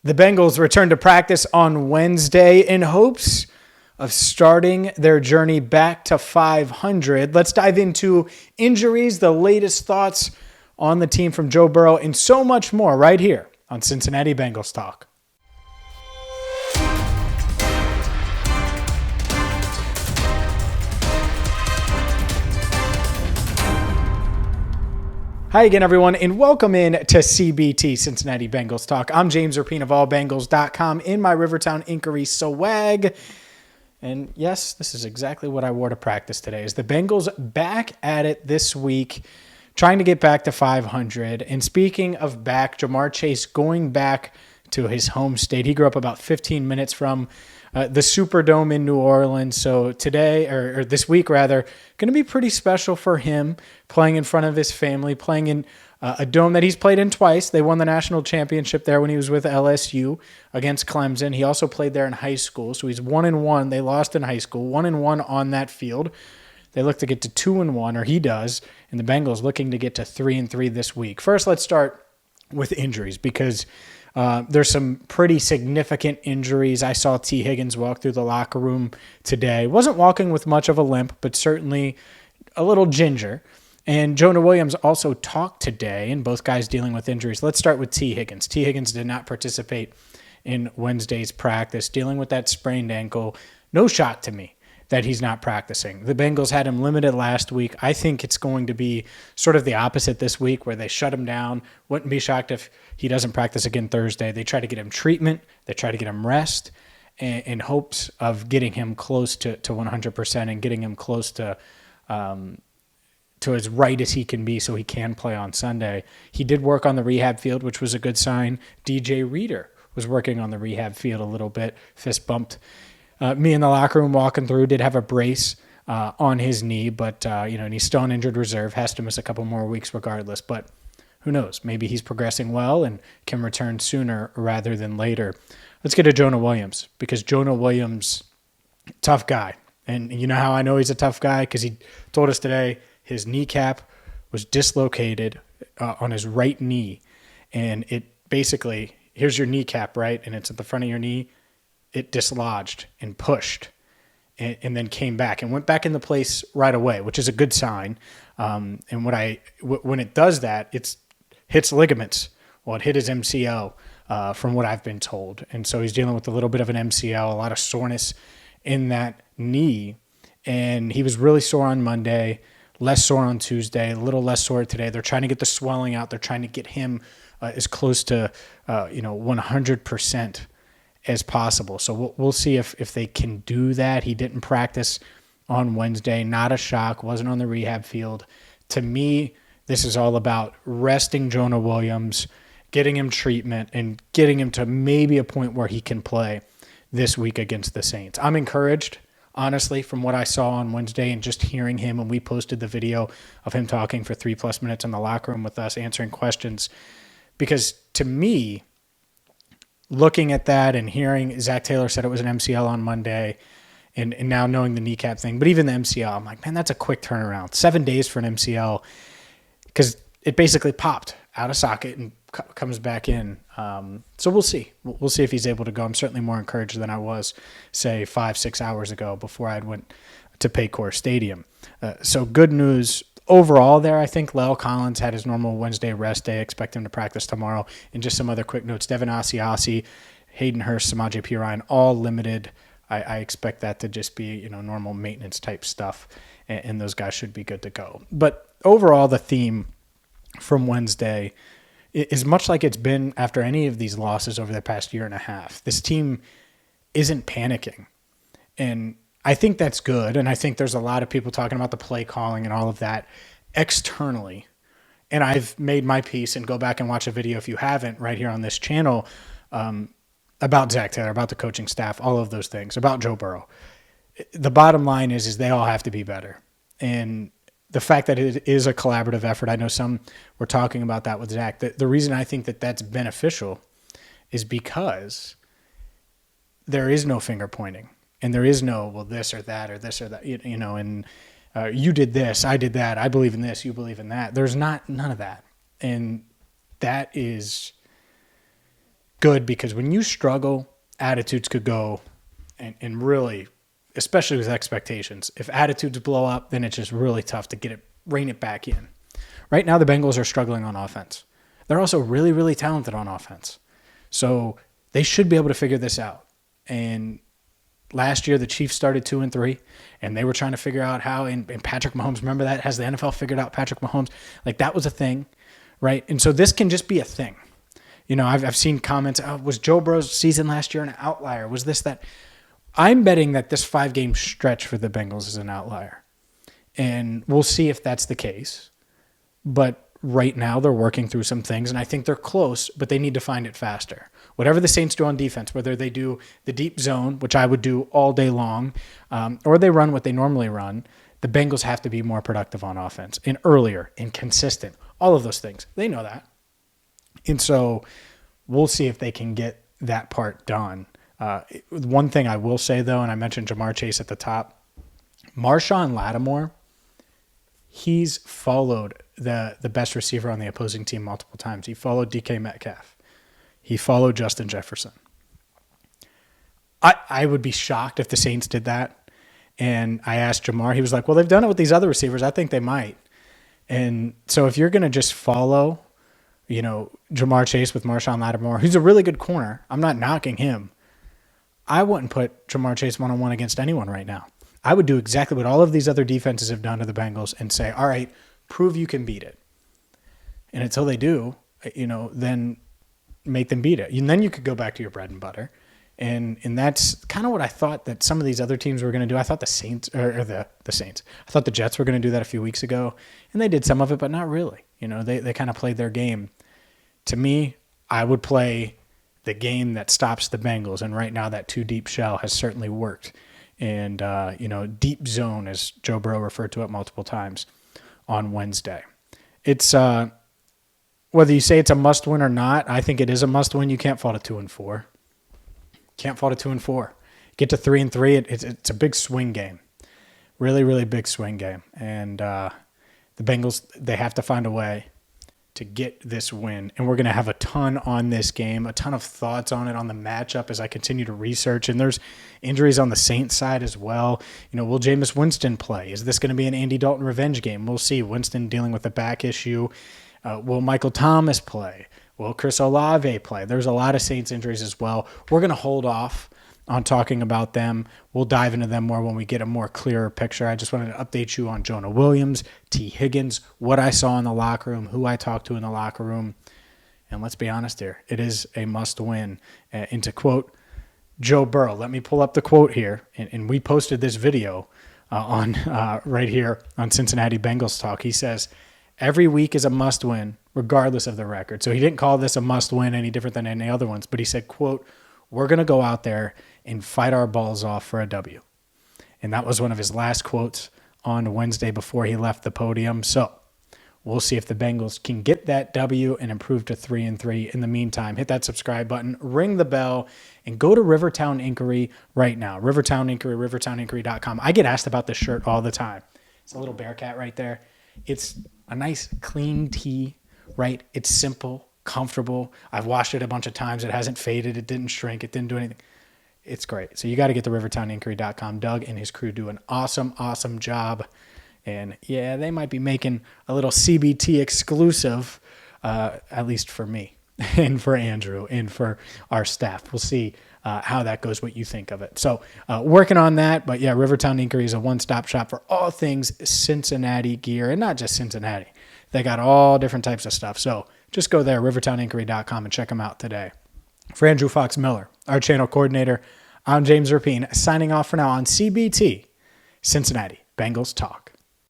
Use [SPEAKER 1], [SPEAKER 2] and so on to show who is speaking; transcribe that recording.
[SPEAKER 1] The Bengals return to practice on Wednesday in hopes of starting their journey back to 500. Let's dive into injuries, the latest thoughts on the team from Joe Burrow, and so much more right here on Cincinnati Bengals Talk. Hi again, everyone, and welcome in to CBT, Cincinnati Bengals Talk. I'm James Rapien of allbengals.com in my Rivertown Inkery swag. And yes, this is exactly what I wore to practice today. Is the Bengals back at it this week, trying to get back to 500. And speaking of back, Ja'Marr Chase going back to his home state. He grew up about 15 minutes from the Superdome in New Orleans. So today, or this week rather, going to be pretty special for him, playing in front of his family, playing in a dome that he's played in twice. They won the national championship there when he was with LSU against Clemson. He also played there in high school. So he's 1-1. They lost in high school, 1-1 on that field. They look to get to 2-1, or he does, and the Bengals looking to get to 3-3 this week. First, let's start with injuries because there's some pretty significant injuries. I saw Tee Higgins walk through the locker room today. Wasn't walking with much of a limp, but certainly a little ginger. And Jonah Williams also talked today, and both guys dealing with injuries. Let's start with Tee Higgins. Tee Higgins did not participate in Wednesday's practice, dealing with that sprained ankle. No shock to me that he's not practicing. The Bengals had him limited last week. I think it's going to be sort of the opposite this week where they shut him down. Wouldn't be shocked if he doesn't practice again Thursday. They try to get him treatment. They try to get him rest in hopes of getting him close to 100% and getting him close to as right as he can be so he can play on Sunday. He did work on the rehab field, which was a good sign. DJ Reader was working on the rehab field a little bit, fist bumped me in the locker room walking through, did have a brace on his knee, but and he's still on injured reserve, has to miss a couple more weeks regardless. But who knows? Maybe he's progressing well and can return sooner rather than later. Let's get to Jonah Williams, because Jonah Williams, tough guy. And you know how I know he's a tough guy? Because he told us today his kneecap was dislocated on his right knee. And it basically, here's your kneecap, right? And it's at the front of your knee. It dislodged and pushed and then came back and went back into place right away, which is a good sign. And when it does that, it hits ligaments. Well, it hit his MCL from what I've been told. And so he's dealing with a little bit of an MCL, a lot of soreness in that knee. And he was really sore on Monday, less sore on Tuesday, a little less sore today. They're trying to get the swelling out. They're trying to get him as close to 100% as possible. So we'll see if they can do that. He didn't practice on Wednesday. Not a shock. Wasn't on the rehab field. To me, this is all about resting Jonah Williams, getting him treatment, and getting him to maybe a point where he can play this week against the Saints. I'm encouraged, honestly, from what I saw on Wednesday and just hearing him. And we posted the video of him talking for 3+ minutes in the locker room with us, answering questions. Because to me, looking at that and hearing Zach Taylor said it was an MCL on Monday and now knowing the kneecap thing, but even the MCL, I'm like, man, that's a quick turnaround. 7 days for an MCL because it basically popped out of socket and comes back in. So we'll see. We'll see if he's able to go. I'm certainly more encouraged than I was, say, 5-6 hours ago before I went to Paycor Stadium. So good news overall there. I think La'el Collins had his normal Wednesday rest day. Expect him to practice tomorrow. And just some other quick notes. Devin Asiasi, Hayden Hurst, Samaje Perine, all limited. I expect that to just be normal maintenance type stuff, and those guys should be good to go. But overall, the theme from Wednesday is much like it's been after any of these losses over the past year and a half. This team isn't panicking. And I think that's good, and I think there's a lot of people talking about the play calling and all of that externally. And I've made my piece, and go back and watch a video if you haven't right here on this channel about Zach Taylor, about the coaching staff, all of those things, about Joe Burrow. The bottom line is they all have to be better. And the fact that it is a collaborative effort, I know some were talking about that with Zach. The reason I think that that's beneficial is because there is no finger pointing. And there is no, well, this or that or this or that, and you did this, I did that, I believe in this, you believe in that. There's none of that. And that is good because when you struggle, attitudes could go and really, especially with expectations. If attitudes blow up, then it's just really tough to rein it back in. Right now, the Bengals are struggling on offense. They're also really, really talented on offense. So they should be able to figure this out. And last year, the Chiefs started 2-3, and they were trying to figure out how, and Patrick Mahomes, remember that? Has the NFL figured out Patrick Mahomes? Like, that was a thing, right? And so this can just be a thing. You know, I've seen comments, was Joe Burrow's season last year an outlier? Was this, that? I'm betting that this 5-game stretch for the Bengals is an outlier. And we'll see if that's the case. But right now they're working through some things, and I think they're close, but they need to find it faster. Whatever the Saints do on defense, whether they do the deep zone, which I would do all day long, or they run what they normally run, the Bengals have to be more productive on offense and earlier and consistent. All of those things. They know that. And so we'll see if they can get that part done. One thing I will say, though, and I mentioned Jamar Chase at the top, Marshawn Lattimore, he's followed the best receiver on the opposing team multiple times. He followed DK Metcalf. He followed Justin Jefferson. I would be shocked if the Saints did that. And I asked Jamar, he was like, well, they've done it with these other receivers. I think they might. And so if you're going to just follow, you know, Jamar Chase with Marshawn Lattimore, who's a really good corner, I'm not knocking him. I wouldn't put Jamar Chase one-on-one against anyone right now. I would do exactly what all of these other defenses have done to the Bengals and say, all right, prove you can beat it. And until they do, you know, then make them beat it. And then you could go back to your bread and butter. And that's kind of what I thought that some of these other teams were going to do. I thought the Saints, or the Saints, I thought the Jets were going to do that a few weeks ago. And they did some of it, but not really. You know, they kind of played their game. To me, I would play the game that stops the Bengals. And right now that 2-deep shell has certainly worked. And, you know, deep zone, as Joe Burrow referred to it multiple times on Wednesday. It's, whether you say it's a must win or not, I think it is a must win. You can't fall to 2-4. Can't fall to 2-4. Get to 3-3. It's a big swing game. Really, really big swing game. And the Bengals, they have to find a way to get this win. And we're going to have a ton on this game, a ton of thoughts on it, on the matchup as I continue to research. And there's injuries on the Saints side as well. You know, will Jameis Winston play? Is this going to be an Andy Dalton revenge game? We'll see. Winston dealing with a back issue. Will Michael Thomas play? Will Chris Olave play? There's a lot of Saints injuries as well. We're going to hold off on talking about them. We'll dive into them more when we get a more clearer picture. I just wanted to update you on Jonah Williams, Tee Higgins, what I saw in the locker room, who I talked to in the locker room. And let's be honest here, it is a must-win. And to quote Joe Burrow, let me pull up the quote here. And we posted this video on right here on Cincinnati Bengals Talk. He says, every week is a must-win, regardless of the record. So he didn't call this a must-win any different than any other ones, but he said, quote, we're going to go out there and fight our balls off for a W. And that was one of his last quotes on Wednesday before he left the podium. So we'll see if the Bengals can get that W and improve to 3-3. In the meantime, hit that subscribe button, ring the bell, and go to Rivertown Inkery right now. Rivertown Inkery, rivertowninkery.com. I get asked about this shirt all the time. It's a little Bearcat right there. It's a nice, clean tee, right? It's simple, comfortable. I've washed it a bunch of times. It hasn't faded. It didn't shrink. It didn't do anything. It's great. So you got to get to rivertowninkery.com. Doug and his crew do an awesome, awesome job. And, yeah, they might be making a little CBT exclusive, at least for me and for Andrew and for our staff. We'll see how that goes, what you think of it. So working on that. But, yeah, Rivertown Inkery is a one-stop shop for all things Cincinnati gear. And not just Cincinnati. They got all different types of stuff. So just go there, rivertowninkery.com, and check them out today. For Andrew Fox Miller, our channel coordinator, I'm James Rapien, signing off for now on CBT, Cincinnati Bengals Talk.